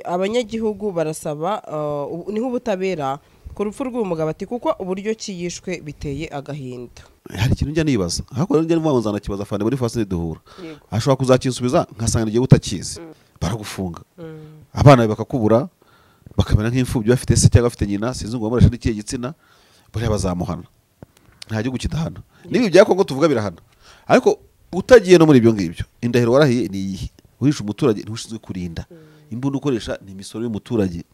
Abanyagihugu barasaba ni nk'ubutabera ku rupfu rw'umugabo ati kuko uburyo kiyishwe biteye agahinda. Hari ikintu njya nibaza hako njya nvuga kibaza fande muri fase duhura ashobora kuzakinsubiza nkasanga igihe utakizi baragufunga abana bakakubura bakamera nk'imfubyi bafite se cyangwa bafite nyina sinzi ngo bamurashe n'ikiye gitsina bari bazamuhana nta gihugu kidahana nibi byako ngo tuvuga birahana ariko utagiye no muri ibyo ngibyo indahiro warahiye ni iyi uhisha umuturage ntushinzwe kurinda imbunda ukoresha ni imisoro y'umuturage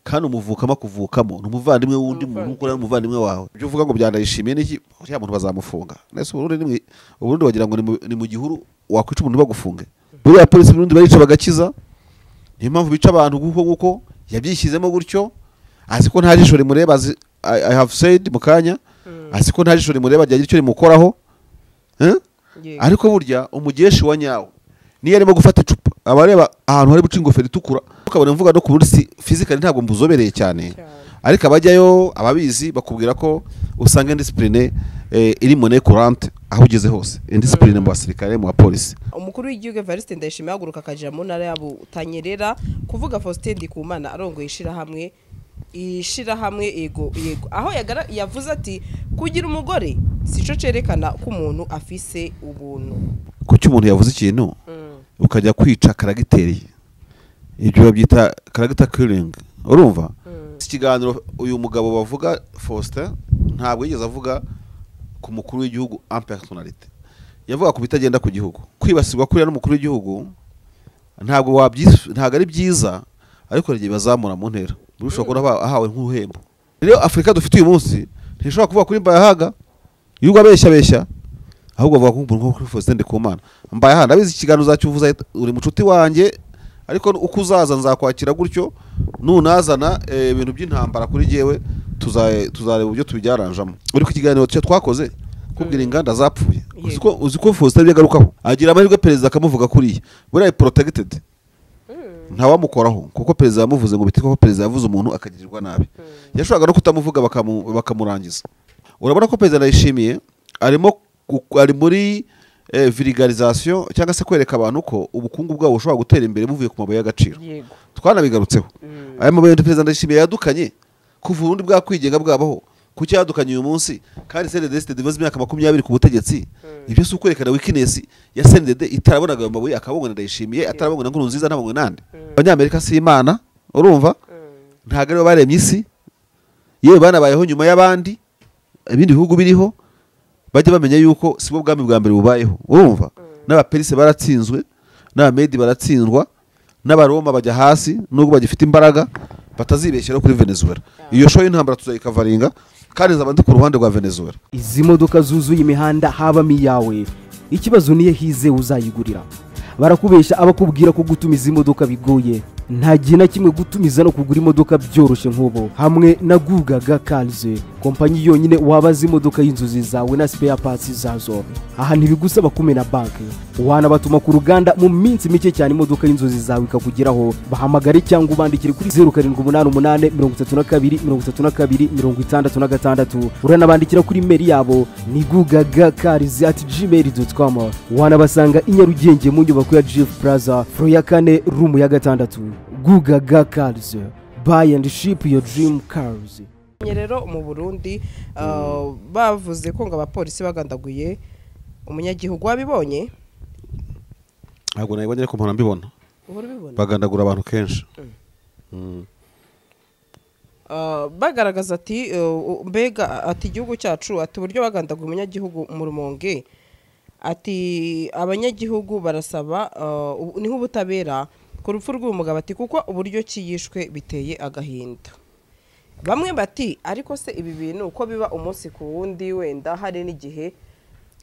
kandi umuvukamo kuvukamo numuvandimwe wundi muntu ukora umuvandimwe wawe byo uvuga ngo byandayishimiye niki uriya muntu bazamufunga nese uburundi wagira ngo ni mu gihuru wakwica umuntu bagufunge buriya polisi Burundi barica bagakiza niyo mpamvu bica abantu guko yabyishyizemo gutyo azi ko nta jisho rimureba I have said mukanya azi ko nta jisho rimureba ryagira icyo rimukoraho ariko burya umugeshi wa nyawo niyo arimo gufata icupa abareba ahantu hari buca ingofero itukura ukabona mvuga no ku burisi physically ntabwo mbuzobereye cyane ariko abajyayo ababizi bakubwira ko usanga discipline iri monnaie courante aho ugeze hose discipline mu basirikare mu polisi. Umukuru w'igihugu Evariste Ndayishimiye aguruka akajira mu ntara ya Butanyerera kuvuga Faustin Ndikumana arongoye ishirahamwe yego aho yavuze ati kugira umugore sico cerekana ko umuntu afise ubuntu. Kuki umuntu yavuze ikintu ukajya kwica karagiteri ibyo babyita character killing urumva ikiganiro uyu mugabo bavuga Faustin ntabwo yigeze avuga ku mukuru w'igihugu en personnalité yavuga ku bitagenda ku gihugu kwibasirwa kuri n'umukuru w'igihugu ntabwo ari byiza ariko rege bazamura mu ntera burushoka kuba ahawe nk'uhembo rero Afrika dufite uyu munsi ntishobora kuvuga kuri Mbayahaga yuko abeshya ahubwo bavuga ko kuri Faustin Ndikumana Mbayahaga ndabizi ikiganiro zacyuvuza uri mucuti wanjye ariko uko uzaza nzakwakira gutyo nunazana ibintu by'intambara kuri jewe tuzareba uburyo tubijyaranjamo uri ku kiganiro cyo twakoze kubwira inganda zapfuye uziko Faustin byagarukaho agira amahirwe perezida akamuvuga kuriye buriya protected ntawamukoraho kuko perezida yamuvuze ngo bitiko perezida yavuze umuntu akagirirwa nabi yashobora no kutamuvuga bakamurangiza urabona ko perezida Ndayishimiye ari muri vulgarisation cyangwa se kwereka abantu ko ubukungu bwabo bushobora gutera imbere buvuye ku mabuye y'agaciro twanabigarutseho aya mabuye perezida Ndayishimiye yadukanye kuva ubundi bwa kwigenga bwabaho kuki yadukanye uyu munsi kandi CNDD divize imyaka 20 ku butegetsi ibyo si ukwerekana weakness ya CNDD itarabonaga ayo mabuye akabongana Ndayishimiye atarabongana nkuru nziza ntabongwe nande abanyamerika si imana urumva ntago ari baremye isi yewe banabayeho nyuma y'abandi ibindi bihugu biriho bajye bamenya yuko sibwo bwami bwa mbere bubayeho urumva n'abaperise baratsinzwe n'abamedi baratsindwa n'abaroma bajya hasi nubwo bagifite imbaraga batazibeshyira kuri Venezuela iyo show y'intambara tuzayikavaringa kandi zabandi ku ruhande rwa Venezuela. Izi modoka zuzuye imihanda haba miyawe ikibazo niye hize uzayigurira barakubesha abakubwira ko gutumiza imodoka bigoye nta gihe na kimwe gutumiza no kugura imodoka byoroshye nk'ubo hamwe na Gugaga Cars kompanyi yonyine wabaza imodoka y'inzuzi zawe na spare parts zazo aha ntibigusaba kumena banki wanabatuma ku ruganda mu minsi mike cyane imodoka y'inzuzi zawe ikakugeraho bahamagare cyangwa ubandikire kuri 0788323266 uranabandikira kuri mail yabo ni gugagacars@gmail.com wanabasanga inyarugenge mu nyubako ya GF Plaza floor ya 4 room ya 6 Gugaga Cars buy and ship your dream cars. Rero mu Burundi bavuze ko ngo abapolisi bagandaguye umunyagihugu wabibonye ntabwo nayibonye ko mpora mbibona bagandagura abantu kenshi bagaragaza ati mbega ati igihugu cyacu ati uburyo bagandaguye umunyagihugu mu Rumonge ati abanyagihugu barasaba ni nk'ubutabera ku rupfu rw'umugabo ati kuko uburyo kiyishwe biteye agahinda. Bamwe bati ariko se ibi bintu uko biba umunsi ku wundi wenda hari n'igihe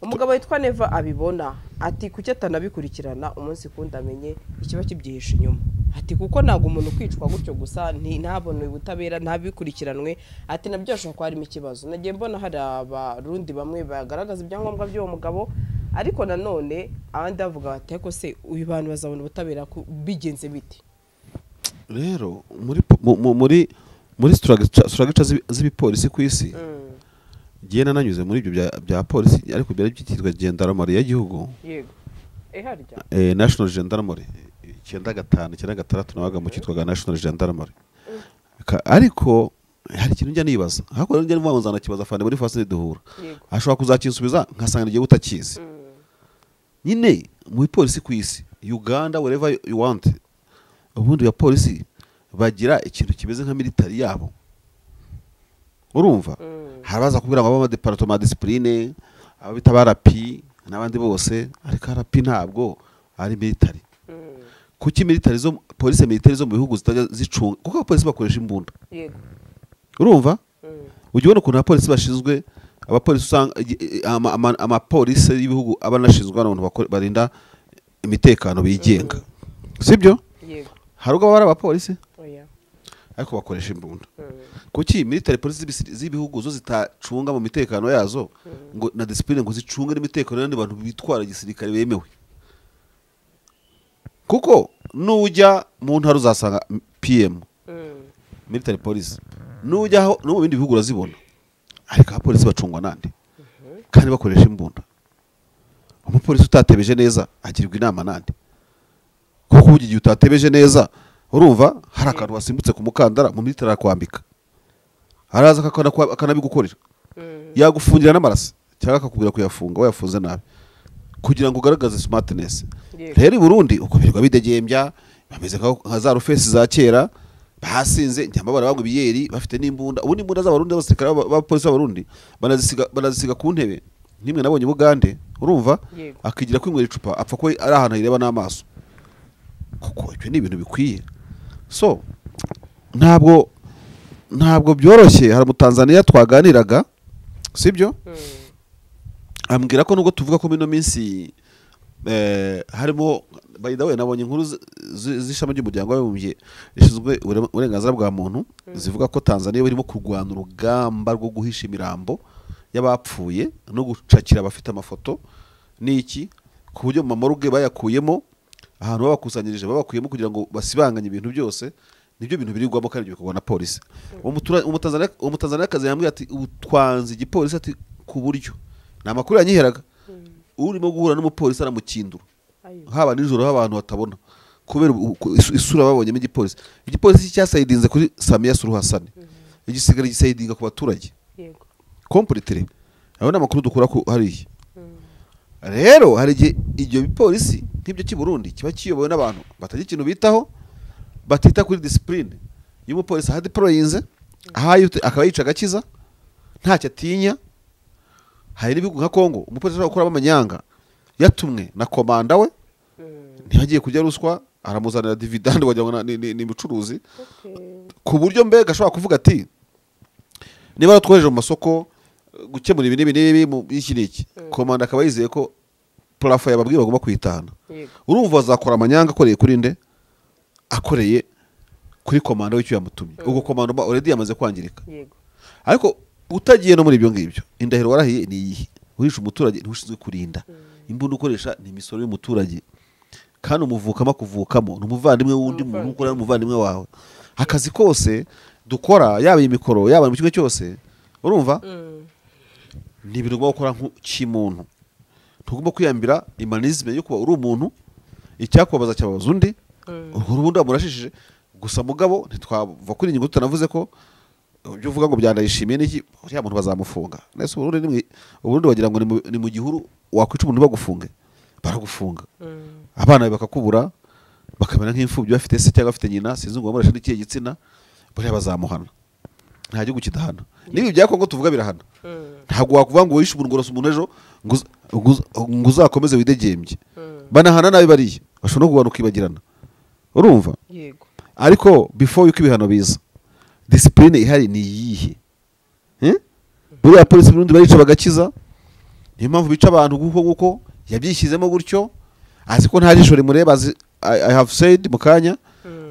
umugabo witwa Neva abibona ati kuki atanabikurikirana umunsi kundi amenye ikiba kibyihisha inyuma ati kuko ntago umuntu kwicwa gutyo gusa ntabone ubutabera ntabikurikiranwe ati nabyo ashobora ko harimo ikibazo nagiye mbona hari abarundi bamwe bagaragaza ibyangombwa by'uwo mugabo ariko nanone abandi bavuga bati ariko se uyu bantu bazabona ubutabera bigenze biti rero muri structure z'ibipolisi ku isi giye nananyuze muri ibyo bya polisi ariko byari byitwa gendarmerie y'igihugu yego national gendarmerie 95 96 nabaga mu cyitwaga National Gendarmerie ariko hari ikintu njya nibaza ahubwo njya mvuga ngo nzanakibaza afande muri fasile duhura ashobora kuzakinsubiza nkasanga igihe utakizi nyine mu polisi ku isi Uganda wherever you want ubundi ya polisi bagira ikintu kimeze nka military yabo urumva harabaza kubwira ngo aba department discipline abita barapi n'abandi bose ariko arapi ntabwo ari military kuki military zo polisi military zo mu bihugu zitajya zicunga kuko polisi bakoresha imbunda yego urumva ujye ukuntu abapolisi bashinzwe abapolisi usanga amapolisi y'ibihugu abanashinzwe n'abantu barinda imitekano bigenga sibyo yego haruga bari abapolisi oya ariko bakoresha imbunda kuki military police z'ibihugu zo zitacunga mu mitekano yazo ngo na discipline ngo zicunge n'imitekano y'abandi bantu bitwara gisirikare bemewe kuko nujya mu ntara uzasanga PM military police nujya no mu bindi bihugu urazibona ariko abapolisi bacungwa nande kandi bakoresha imbunda umupolisi utatebeje neza agirwa inama nande kuko ugiye utatebeje neza urumva hari akantu wasimbutse ku mukandara mu military akwambika araza akanabigukorera yagufungira n'amaraso cyangwa akakubwira kuyafunga wayafunze nabi kugira ngo ugaragaze smartness rero i Burundi uko birirwa bidegembya bameze nka za rufesi za kera basinze njyamba barabangwa ibiyeri bafite n'imbunda ubundi imbunda z'abarundi abasirikare b'abapolisi b'abarundi banazisiga ku ntebe nimwe nabonye Bugande urumva akigira kwinywera icupa apfa ko ari ahantu hireba n'amaso kuko ibyo ni ibintu bikwiye so ntabwo byoroshye hari mu Tanzania twaganiraga sibyo ambwira ko nubwo tuvuga ko mino minsi harimo by the way nabonye inkuru z'ishami ry'umuryango w'abibumbye rishinzwe uburenganzira bwa muntu zivuga ko Tanzania barimo kurwana urugamba rwo guhisha imirambo y'abapfuye no gucakira abafite amafoto niki ku buryo mu mamoruge bayakuyemo ahantu babakusanyirije babakuyemo kugira ngo basibanganye ibintu byose nibyo bintu birirwamo kandi bikorwa na polisi umutanzania kazi yambwiye ati utwanze igipolisi ati ku buryo na makuru yanyiheraga urimo guhura n'umupolisi aramukindura haba nijoro abantu batabona kubera isura babonyemo igipolisi cyasayidinze kuri Samia Suluhu Hassan igisigara gisayidinga ku baturage yego completely abona amakuru dukura ko hariya rero hari igihe bipolisi nk'ibyo cy'i Burundi kiba kiyobowe n'abantu batagira ikintu bitaho batita kuri discipline y'umupolisi hadi proyinze ahayute akaba yica gakiza ntacyo atinya hari n'ibihugu nka Kongo umupolisi ashobora gukora amanyanga yatumwe na komanda we ntihagiye kujya ruswa aramuzanira dividende wagira ngo ni mucuruzi ku buryo mbega ashobora kuvuga ati niba twoheje mu masoko gukemura ibi n'ibi mu iki n'iki komanda akaba yizeye ko plafo yababwiye bagomba kwitahana urumva bazakora amanyanga akoreye kuri nde akoreye kuri komanda w'icyo yamutumye ubwo komanda already yamaze kwangirika ariko utagiye no muri ibyo ngibyo indahiro warahiye ni iyihe uhisha umuturage ntushinzwe kurinda imbunda ukoresha ni imisoro y'umuturage kandi umuvukamo kuvukamo n'umuvandimwe wundi muntu ukora n'umuvandimwe wawe akazi kose dukora yaba imikoro yaba mu kigo cyose urumva ni ibintu ugomba gukora nk'imuntu tugomba kwiyambira humanisme yo kuba uri umuntu icyakubabaza cyababaza undi urubundi wamurashishije gusa mugabo ntitwava kuri ingingo tutanavuze ko ibyo uvuga ngo byandayishimiye n'iki uriya muntu bazamufunga nese uburundi wagira ngo ni mu gihuru wakwica umuntu bagufunge baragufunga abana bakakubura bakamera nk'imfubyi bafite se cyangwa bafite nyina sinzi ngo bamurashe n'ikihe gitsina buriya bazamuhana nta gihugu kidahana nibi bya Kongo tuvuga birahana ntabwo wakuvuga ngo wishe umuntu ngorosa umuntu ejo ngo uzakomeze widegembye banahana nabi bariye bashobora no kugaruka ibagirana urumva yego ariko before yuko ibihano biza discipline ihari ni yihe buriya polisi Burundi barica bagakiza niyo mpamvu bica abantu guko yabyishyizemo gutyo azi ko nta jisho rimureba I have said mukanya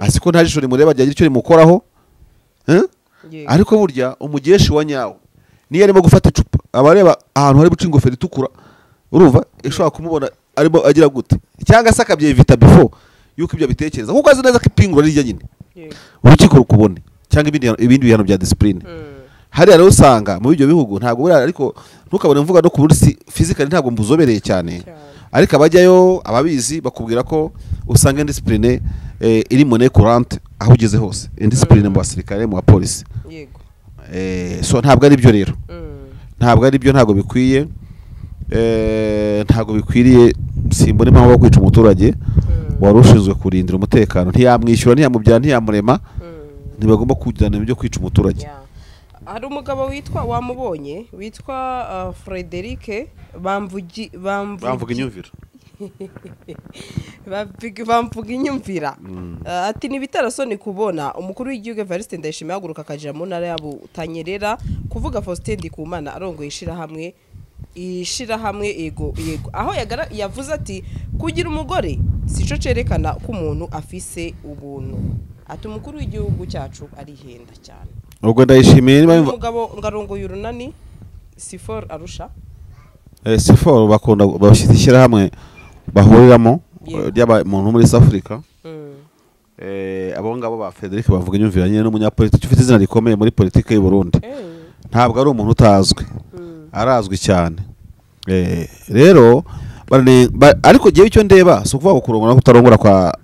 azi ko nta jisho rimureba ryagira icyo rimukoraho ariko burya umugeshi wa nyawo niyo arimo gufata icupa abareba ahantu hari buca ingofero itukura urumva ishobora kumubona arimo agira gute cyangwa se akabyevita before yuko ibyo bitekereza kuko azi neza ko ipingura rijya nyine urukiko rukubone cyangwa ibindi bihano bya discipline hari rero usanga mu byo bihugu ntabwo buri ariko ntukabone mvuga no ku burisi physically ntabwo mbuzobereye cyane ariko abajyayo ababizi bakubwira ko usanga indiscipline iri monnaie courante aho ugeze hose, indiscipline mu basirikare mu bapolisi. yego So ntabwo ari byo rero, ntabwo ari byo, ntabwo bikwiye, ntabwo bikwiriye. Simbona impamvu yo kwica umuturage wari ushinzwe kurindira umutekano, ntiyamwishyura, ntiyamubyara, ntiyamurema, ntibagomba kujyana ibyo kwica umuturage. hari umugabo witwa wamubonye witwa Frederic bamvuga inyumvira bamvuga inyumvira ati nibitarasoni kubona umukuru w'igihugu Evariste Ndayishimiye ahaguruka akajira mu ntara ya Butanyerera kuvuga Faustin Ndikumana arongoye ishirahamwe yego aho yavuze ati kugira umugore sico cerekana ko umuntu afise ubuntu, ati umukuru w'igihugu cyacu arihenda cyane. ubwo Ndayishimiye niba umugabo ngarongoye urunani Sifor Arusha Sifor bakunda bashyira hamwe bahuriramo ry'abantu muri South Africa. Abo ngabo ba Frederic bavuga inyumvira nyine n'umunyapolitiki ufite izina rikomeye muri politiki y'u Burundi. Ntabwo ari umuntu utazwi, arazwi cyane. Rero ariko giye icyo ndeba so kuvuga kurongora kutarongora kwa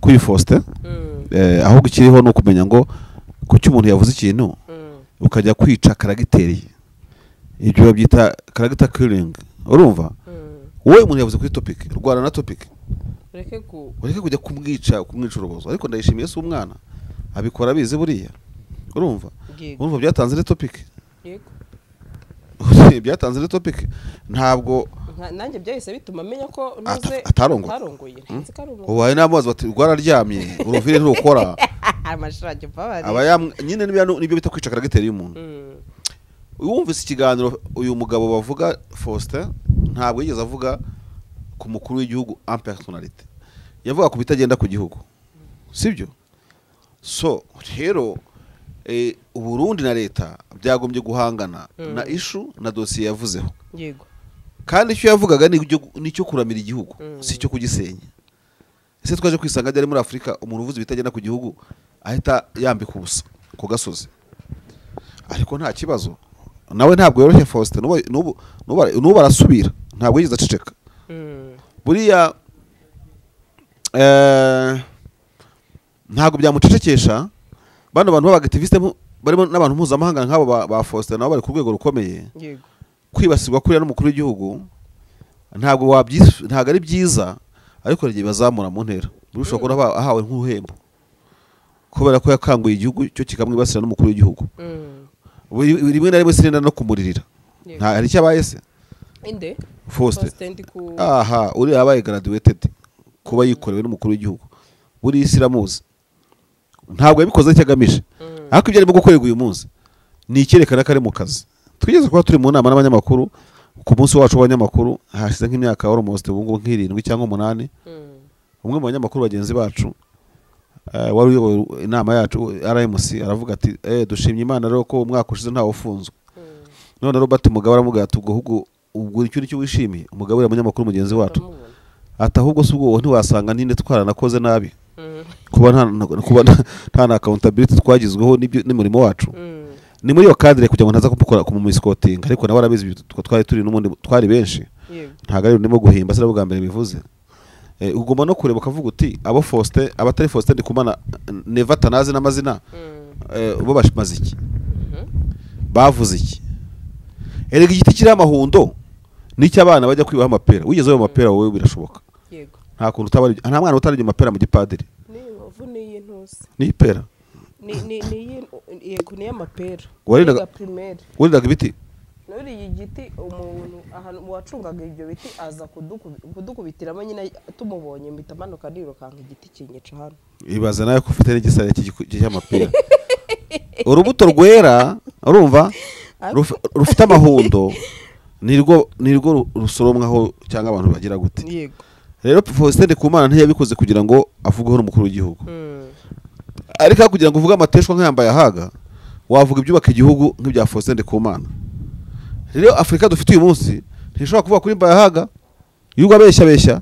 kuri Faustin, ahubwo ikiriho no kumenya ngo kuki umuntu yavuze ikintu ukajya kwica karagiteri, ibyo babyita character killing. Urumva wowe umuntu yavuze kuri topic rwara na topic ureke kujya kumwica urubozo, ariko Ndayishimiye se umwana abikora bize buriya. Urumva byatanze le topic, yego byatanze le topic, ntabwo nanjye byahise bituma menya ko nuze atarongoye. Ubaye n'amazi bati rwararyamye uruvire nturukora amashirage pabari nyine nibyo bita kwica karagiteri y'umuntu. Wumvise ikiganiro uyu mugabo bavuga Faustin ntabwo yigeze avuga ku mukuru w'igihugu en personnalité, yavuga ku bitagenda ku gihugu, sibyo? So rero Uburundi na leta byagombye guhangana na issue na dossier yavuzeho, yego, kandi icyo yavugaga nicyo kuramira igihugu, si cyo kugisenya. Ese twaje kwisanga ari muri Afrika umuntu uvuze bitagenda ku gihugu ahita yambika ubusa ku gasozi, ariko nta kibazo nawe ntabwo yoroshye Faustin, nubu barasubira, ntabwo yigize aceceka. Buriya ntabwo byamucecekesha. Bano bantu b'abagativiste barimo n'abantu mpuzamahanga nk'abo ba Faustin nabo bari ku rwego rukomeye, kwibasirwa kuri n'umukuru w'igihugu ntabwo ari byiza, ariko igihe bazamura mu ntera bishobora kuba ahawe nk'uruhembo kubera ko yakanguye igihugu cyo kikamwibasira n'umukuru w'igihugu. Rimwe na rimwe sinenda no kumuririra, hari icyo abaye se inde Faustin uri abaye graduated kuba yikorewe n'umukuru w'igihugu, buri isiramuzi ntabwo yabikoze cyagamije, ariko ibyo arimo gukorerwa uyu munsi ni icyerekana ko ari mu kazi. Twigeze kuba turi mu nama n'abanyamakuru ku munsi wacu w'abanyamakuru hashize nk'imyaka almost ubungu nk'irindwi cyangwa 8. Umwe mu banyamakuru bagenzi bacu wari uyoboye inama yacu RMC aravuga ati dushimye Imana rero ko umwaka ushize ntawe ufunzwe. None Robert Mugabe aramubwira ati ubwo icyo nicyo wishimiye. Umugabo uri umunyamakuru mugenzi wacu ati ahubwo se ubwo ntiwasanga ninde twaranakoze nabi, kuba nta accountability twagizweho n'umurimo wacu. Ni muri yo cadre kugira ngo ntaza kumukora ku miscoting, ariko nawe arabizi twari turi n'umundi twari benshi, ntago ari ndimo guhimba sira bwa mbere bivuze. Ugomba no kureba ukavuga uti abo Faustin abatari Faustin Ndikumana neva tanazi n'amazina bo bashimaze iki, bavuze iki. Erega igiti kiri amahundo n'icyo abana bajya kwibaha amapera, wigeze yo amapera wowe birashoboka, yego, nta kuntu utabari, nta mwana utarije amapera mu gipadiri ni ntose ni pera ni yego ni amapera wariraga ibiti nuri igiti umuntu ahantu wacungaga ibyo biti aza kudukubitiramo nyine tumubonye mbita manuka nirukanga igiti kinyica hano. Ibaza nayo ko ufite n'igisare cy'amapera urubuto rwera, urumva rufite amahundo, nirwo rusoromwaho cyangwa abantu bagira gute. Yego, rero Faustin Ndikumana ntiyabikoze kugira ngo avugweho n'umukuru w'igihugu, ariko kugira ngo uvuge amateshwa nk'ayambaye ahaga wavuga ibyubaka igihugu nk'ibya Faustin Ndikumana. Rero Afrika dufite uyu munsi ntishobora kuvuga kuri Mbayahaga yuko abeshya,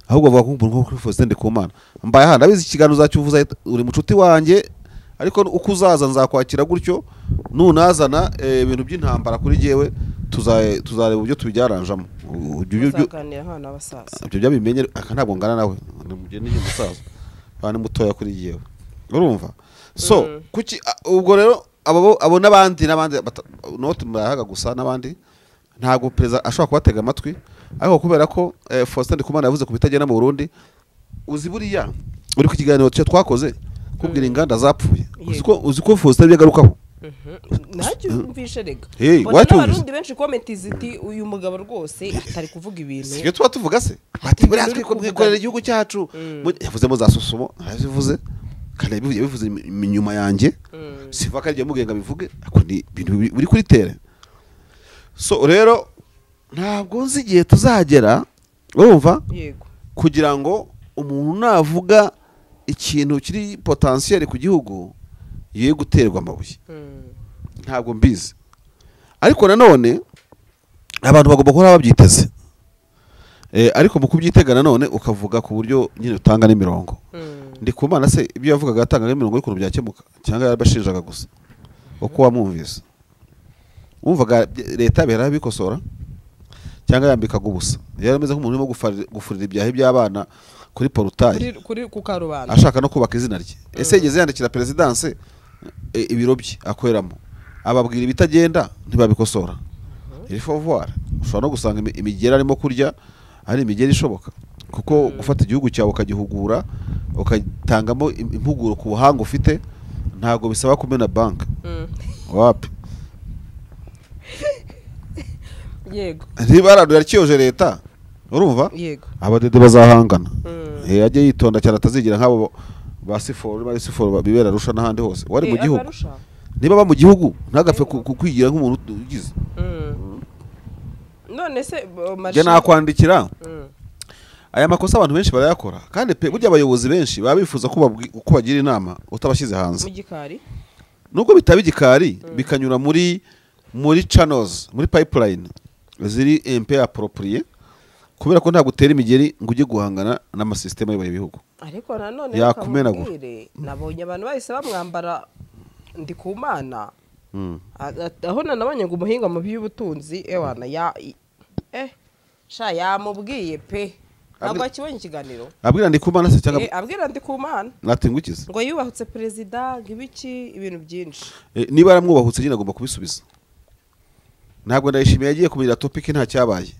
ahubwo bavuga nko kuri Faustin Ndikumana. Mbayahaga ndabizi ikiganiro uzacyuvuza, uri mucuti wanjye, ariko uko uzaza nzakwakira gutyo, nunazana ibintu by'intambara kuri jewe tuzareba uburyo tubijyaranjamo. uzaganira nk'abana b'abasaza ibyo byabimenye aka ntabwo ngana nawe ni umusaza bana mutoya kuri yewe urumva so kuki ubwo rero abo n'abandi note murahaga gusa n'abandi ntabwo perezida ashobora kubatega amatwi ariko kubera ko Faustin Ndikumana yavuze ku bitagenda mu Burundi uzi buriya uri ku kiganiro cyo twakoze kubwira inganda zapfuye uzi ko Faustin byagarukaho ntacyo umvishe rega abarundi benshi comment ziti uyu mugabo rwose atari kuvuga ibintu sike tuba tuvuga se ati buriya twikorera igihugu cyacu yavuze mu zasusumo yavuze kandi yabivuze inyuma yanjye siva kandi yamugenga bivuge ako ni ibintu biri kuri tere so rero ntabwo nzi igihe tuzagera urumva yego kugira ngo umuntu navuga ikintu kiri potentiel ku gihugu yiye guterwa amabuye ntabwo mbizi ariko nanone abantu bagomba kuba babyiteze ariko mu kubyitega nanone ukavuga ku buryo nyine utanga n'imirongo Ndikumana se ibyo yavugaga atanga n'imirongo y'ukuntu byakemuka cyangwa yarabashinjaga gusa uko wamwumvise wumvaga leta bera bikosora cyangwa yambikaga ubusa yarameze nk'umuntu urimo gufurira ibyaha by'abana kuri porutayi kuri ku karubanda ashaka no kubaka izina rye ese yigeze yandikira perezidanse ibiro bye akoreramo ababwira ibitagenda ntibabikosora iri fovuwara ushobora no gusanga imigera arimo kurya ari imigera ishoboka kuko gufata igihugu cyawe ukagihugura ukatangamo impuguro ku buhanga ufite ntabwo bisaba kumena banki wapi yego ntibaradura yakiyoje leta urumva yego abadede bazahangana ajye yitonda cyane atazigira nk'abo ba siforo bibera rusha n'ahandi hose wari mu gihugu niba ba mu gihugu ntagapfe kukwigira nk'umuntu ugize none se je nakwandikira aya makosa abantu benshi barayakora kandi burya abayobozi benshi baba bifuza ko bagira inama utabashyize hanze mu gikari nubwo bitaba igikari bikanyura muri channels muri pipeline ziri MP approprié kubera ko ntabwo utera imigeri ngo ujye guhangana n'amasysteme y'abihugu ariko nanone yakumenagura nabonye abantu bahise bamwambara Ndikumana aho nabonye ngo umuhinga mu by'ubutunzi ewana yamubwiye pe ntabwo akibonye ikiganiro abwira Ndikumana se cyangwa abwira Ndikumana natingukize ngo yubahutse perezida ngibiki ibintu byinshi niba aramwubahutse nyine agomba kubisubiza ntabwo ndayishimiye yagiye kumira topic nta cyabaye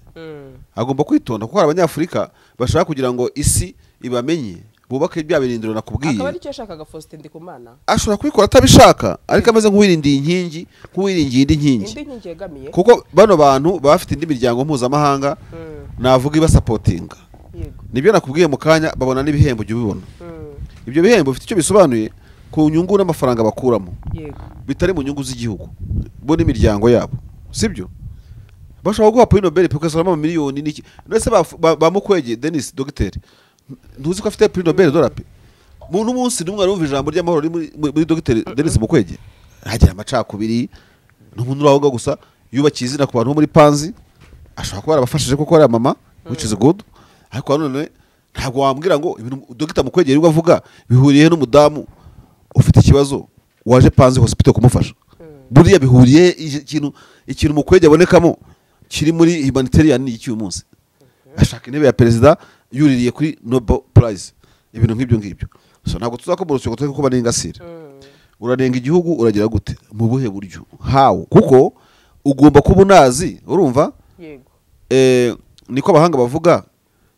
agomba kwitonda kuko abanyafrika bashaka kugira ngo isi ibamenye bubake bya birindiro nakubwiye akaba ari cyo yashakaga Faustin Ndikumana ashobora kubikora atabishaka ariko ameze nk'uwirindiye inkingi nk'uwiringiye indi nkingi yegamiye kuko bano bantu bafite indi miryango mpuzamahanga navuga ibasapotinga nibyo nakubwiye mu kanya babona n'ibihembo jye ubibona ibyo bihembo bifite icyo bisobanuye ku nyungu n'amafaranga bakuramo bitari mu nyungu z'igihugu bo n'imiryango yabo sibyo bashobora guha Prix Nobel pokasoramo miliyoni niki ndetse bamukwege Denis Dr ntuzi ko afite Prix Nobel dorape muntu munsi numwe arumva ijambo ry'amahoro muri Dr Denis Mukwege hagira amacakubiri n'umuntu urahoga gusa yubakiye izina ku bantu muri Panzi ashobora kuba arabafashije kuko ari mama which is good ariko none ntabwo wambwira ngo ibintu Dr Mukwege yari avuga bihuriye n'umudamu ufite ikibazo waje Panzi hospital kumufasha buriya bihuriye ikintu Mukwege abonekamo kiri muri humanitarian y'iki umunsi ashaka intebe ya perezida yuririye kuri Nobel Prize ibintu nk'ibyo ngibyo so ntabwo tuzakoborosha ko kuba n'ingasire urarenga igihugu uragira gute mu buhe buryo how kuko ugomba kuba unazi urumva yego niko abahanga bavuga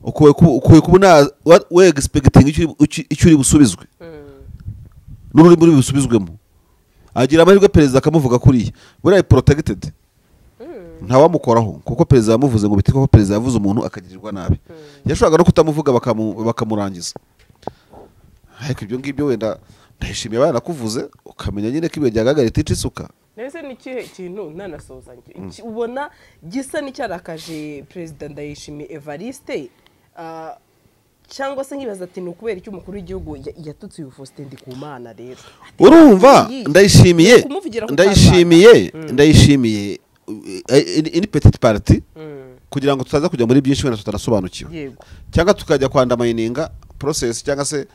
ukuye kuba we expecting icyo uri busubizwe n'uri muri busubizwemo agira amahirwe perezida akamuvuga kuriya buriya protected ntawamukoraho kuko perezida yamuvuze ngo bitiko ko perezida yavuze umuntu akagirirwa nabi yashobora no kutamuvuga bakamurangiza ariko ibyo ngibyo wenda ndahishimiye abana kuvuze ukamenya nyine ko ibyo byagagara itice isuka nese ni kihe kintu nanasoza ubona gisa n'icyarakaje perezida Ndayishimiye Evariste cyangwa se nkibaza ati nukubera icyo umukuru w'igihugu yatutse uyu Faustin Ndikumana rero urumva ndayishimiye ini petite party kugira ngo tutaza kujya muri byinshi wenda tutanasobanukiwe cyangwa tukajya kwandamayininga process cyangwa se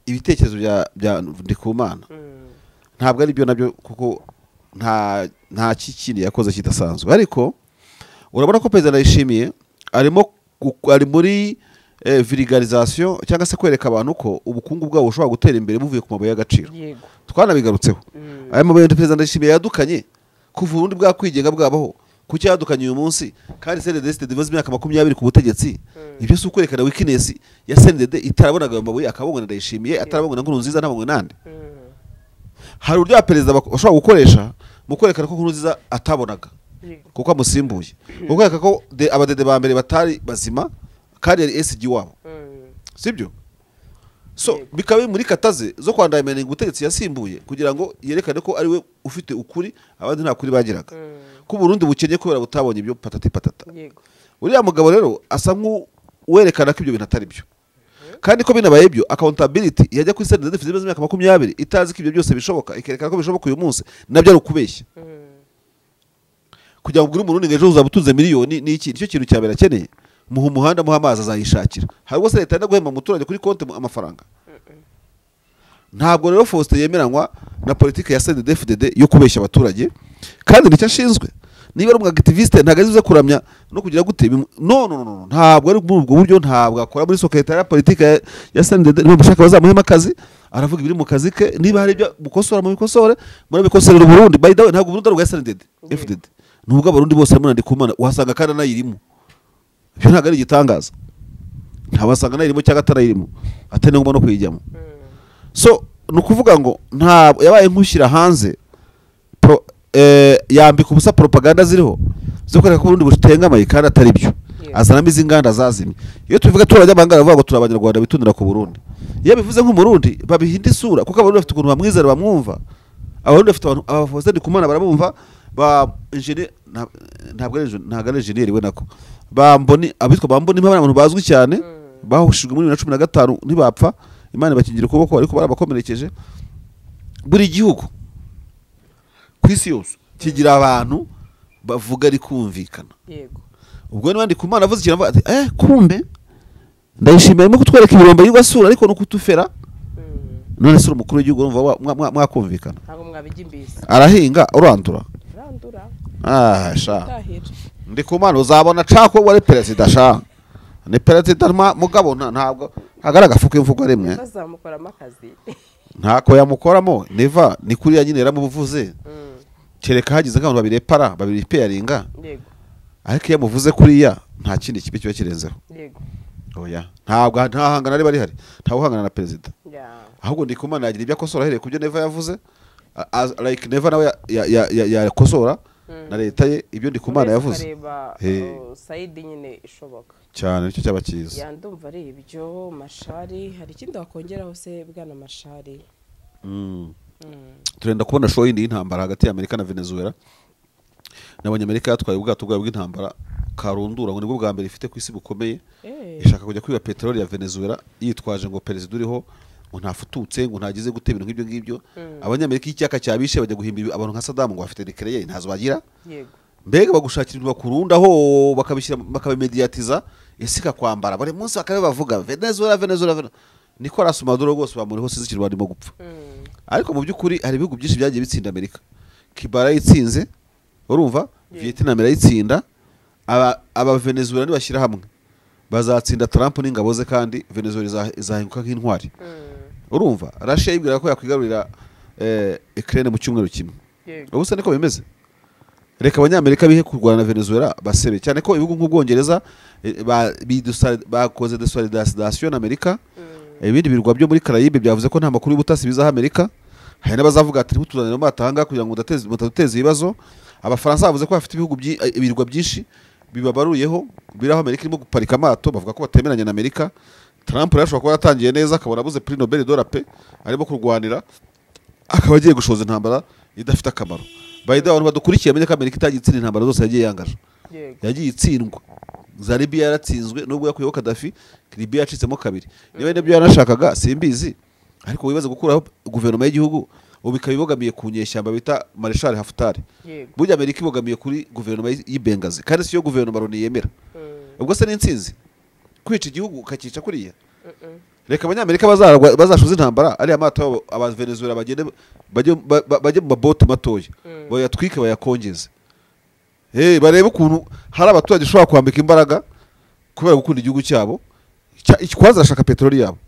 ibitekerezo bya Ndikumana ntabwo ari byo nabyo kuko nta kikindi yakoze kidasanzwe ariko urabona ko perezida Ndayishimiye ari muri vulgarisation cyangwa se kwereka abantu ko ubukungu bwabo bushobora gutera imbere buvuye ku mabuye y'agaciro. Twanabigarutseho aya mabuye perezida Ndayishimiye yadukanye kuva ubundi bwakwigenga bwabaho kuki yadukanye uyu munsi kandi CNDD divize imyaka 20 ku butegetsi. Ibyo si ukwerekana weakness ya CNDD itarabonaga ayo mabuye akabongana Ndayishimiye atarabongana Nkurunziza ntabongwe nande. Hari uburyo perezida bashobora gukoresha mu kwerekana ko Nkurunziza atabonaga kuko amusimbuye kwereka ko abadede ba mbere batari bazima kandi yari SG wabo sibyo. So bikaba muri kataze zo kwandamana ubutegetsi yasimbuye kugira ngo yerekane ko ari we ufite ukuri abandi nta kuri bagiraga ko Burundi bukenye kubera butabonye ibyo patati patata. Uriya mugabo rero asa nk'uwerekana ko ibyo bintu atari byo kandi ko binabaye ibyo accountability yajya kuri CNDD ifite imyaka 20 itazi ko ibyo byose bishoboka ikerekana ko bishoboka uyu munsi nabyo ari ukubeshya kugira ngo Burundi ngejo uzabutunze miliyoni n'iki nicyo kintu cyabera akeneye muha umuhanda muha amazi azayishakira. Hari ubwo leta yenda guhemba umuturage kuri konti amafaranga. Ntabwo rero Faustin yemeranywa na politike ya CNDD-FDD yo kubeshya abaturage kandi nicyo ashinzwe. Niba ari umwactiviste ntabwo azize kuramya no kugira gute no ntabwo ari ubwo buryo ntabwo akora muri secretary ya politike ya CNDD. Niba mushaka bazamuhema akazi aravuga ibiri mu kazi ke niba hari ibyo gukosora mu bikosore muri bikosorera Burundi by the way ntabwo Burundi ari ubwa CNDD-FDD nubwo abarundi bose hamwe Ndikumana uhasanga kandi anayirimo. Ibyo ntabwo ari igitangaza ntabasanga nayirimo cyangwa atarayirimo atari ngombwa no kuyijyamo. So nukuvuga ngo ntabwo yabaye nkushyira hanze yambika ubusa propaganda ziriho zo kwereka ko Burundi butengamaye kandi atari byo azanamo izi nganda zazimye. Iyo tuvuga turajya amangara bavuga ngo turi Abanyarwanda bitundira ku Burundi iyo bivuze nk'umurundi babihinda isura kuko abarundi bafite ukuntu bamwizera bamwumva. Abarundi bafite abavuze Ndikumana barabumva ba engineer ntabwo ari engineer we nako bamboni abitwa bamboni mpabana abantu bazwi cyane bahushijwe muri 2015 ntibapfa Imana bakingira ukuboko ariko barabakomerekeje. Buri gihugu kwisi yose kigira abantu bavuga ari kumvikana. Ubwo n'abandi Kumana avuze ikintu ati kumbe Ndayishimiye arimo kutwereka ibirombe y'Igasura ariko no kutufera none se umukuru w'igihugu urumva mwakumvikana ntabwo mwabijya imbisi arahinga urandura sha Ndikumana uzabona cako wari perezida sha ni perezida mugabo ntabwo hagara gafuka imvugo rimwe bazamukoramo akazi ntako yamukoramo neva ni kuri ya nyine yaramuvuze kereka hagize nk'abantu babiri para babiri pairinga ariko iyo muvuze kuriya nta kindi kibe kiba kirenzeho. Oya ntabwo ntahangana ari bari hari ntawe uhangana na perezida ahubwo Ndikumana yagira ibyo akosora ahereye kubyo Neva yavuze like Neva nawe yakosora na leta ye ibyo Ndikumana yavuze Saidi nyine ishoboka cyane nicyo cyaba cyiza. Yandumva ari ibyo Mashari hari ikindi wakongeraho se bwana Mashari. Turenda kubona show yindi y'intambara hagati ya Amerika na Venezuela n'Abanyamerika yatwaye ubwato bwabo bw'intambara karundura ngo nibwo bwa mbere ifite ku isi bukomeye ishaka kujya kwiba petroli ya Venezuela yitwaje ngo perezida uriho ngo ntafututse ngo ntagize gute ibintu nk'ibyo ngibyo. Abanyamerika icyaka cyabishe bajya guhimba abantu nka Saddam ngo bafite nuclear ntazo bagira mbega bagushakira ibintu bakurundaho bakabishyira bakabimediatiza isika kwambara bari munsi bakabe bavuga Venezuela Nicolas Maduro rwose bamuriho sizikirwa barimo gupfa. Ariko mu by'ukuri hari ibihugu byinshi byagiye bitsinda Amerika. Cuba yitsinze urumva Vietnam yitsinda aba Venezuela nibashyira hamwe bazatsinda Trump n'ingabo ze kandi Venezuela izahinguka nk'intwari. Urumva Russia yibwira ko yakwigarurira Ukraine mu cyumweru kimwe. Ubuse niko bimeze. Reka Abanyamerika bihe kurwana na Venezuela basebe cyane ko ibihugu nk'Ubwongereza bakoze desolidation na Amerika. Ibindi birwa byo muri Caraïbe byavuze ko nta makuru y'ubutasi bizaha Amerika. Hari n'abazavuga ati tuzanira matanga kugira ngo mutateze ibibazo. Abafaransa bavuze ko bafite ibihugu ibirwa byinshi bibabaruyeho biraho Amerika irimo guparika amato bavuga ko batemeranya na Amerika. Trump rashobora kuba yatangiye neza akabona abuze Prix Nobel de la Paix arimo kurwanira akaba agiye gushoza intambara idafite akamaro. Bayida abantu badukurikiye amenye ko Amerika itagiye itsinda intambara zose yagiye yangaje. Yagiye itsindwa. Za Libya yaratsinzwe nubwo yakuyeho Gaddafi Libya yacitsemo kabiri. Niba nibyo yanashakaga simbizi ariko wibaza gukuraho guverinoma y'igihugu ubikabibogamiye ku nyeshyamba bita Marshal Haftar. Burya Amerika ibogamiye kuri guverinoma y'Ibengazi kandi siyo guverinoma Loni yemera. Ubwo se n'insinzi kwica igihugu ukakica kuriya. Reka Abanyamerika bazashuza intambara ari amato aba Venezuela bajye mu mabote matoya bayatwike bayakongeze. Barebe ukuntu hari abaturage ushobora kwambika imbaraga kubera gukunda igihugu cyabo kwanza arashaka peteroli yabo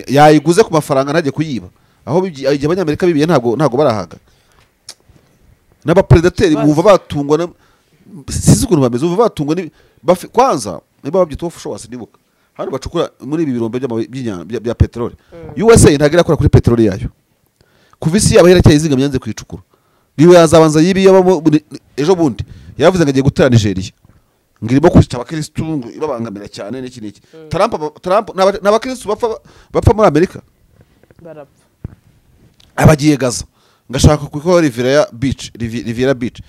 yayiguze ku mafaranga ntajye kuyiba aho igihe abanyamerika bibiye ntabwo barahaga n'abapredateri bumva batungwa sizi ukuntu bameze bumva batungwa kwanza niba babyita offshore nibuka hano bacukura muri ibi birombe bya peteroli USA ntabwo irakora kuri peteroli yayo kuva isi yaba yaracyayizigamye yanze kwicukura biwe yazabanza yibi ejo bundi yavuze ngo agiye gutera Nigeria ngirimo kwica abakristo ibabangamira cyane n'iki Trump n'abakristo bapfa muri Amerika barapfa abagiye Gaza ngashaka kuko Riviera Beach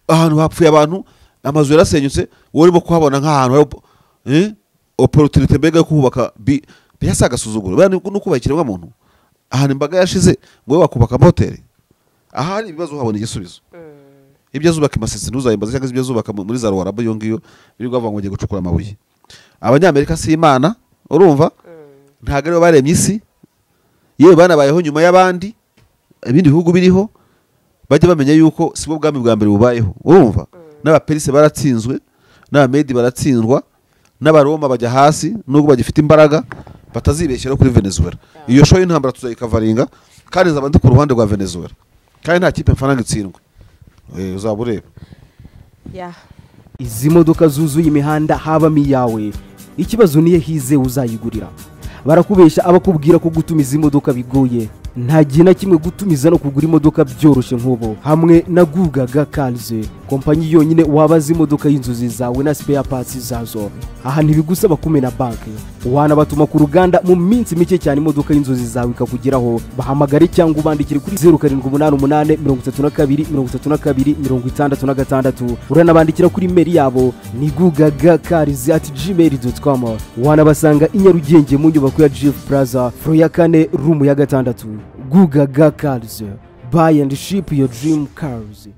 ahantu hapfuye abantu amazu yarasenyutse urimo kuhabona nk'ahantu opportunity mbega kubaka byasaga suzuguro bane no kubakira muntu ahantu imbaga yashize ngo wakubaka hoteli ahari ibibazo habona igisubizo ibyo zubaka imasisi ntuzayimbaza cyangwa ibyo zubaka muri za Rwanda yo ngiyo biri gava ngo ngiye gucukura amabuye abanyamerika si imana urumva ntago ari baremye isi yewe banabayeho nyuma y'abandi ibindi bihugu biriho bajye bamenya yuko sibo bwami bwa mbere bubayeho urumva n'abaperise baratsinzwe n'abamedi baratsindwa n'abaroma bajya hasi nubwo bagifite imbaraga batazibeshyira kuri Venezuela iyo show y'intambara tuzayikavaringa kandi zaba ndi ku ruhande rwa Venezuela kandi nta kipe mfana ngitsindwe uzaba ureba izi modoka zuzuye imihanda habamo iyawe ikibazo niye hize uzayigurira barakubesha abakubwira ko gutumiza imodoka bigoye nta gihe na kimwe gutumiza no kugura imodoka byoroshye nk'ubu hamwe na Gugaga Cars kompanyi yonyine wabaza imodoka y'inzozi zawe na spare parts zazo aha ntibigusaba kumena banki wanabatuma ku ruganda mu minsi mike cyane imodoka y'inzozi zawe ikakugeraho bahamagare cyangwa ubandikire kuri 0788 uranabandikira kuri mail yabo ni gugagacars@gmail.com wanabasanga i Nyarugenge mu nyubako ya Jeff Plaza floor ya 4 room ya 6 Gugaga Cars buy and ship your dream cars.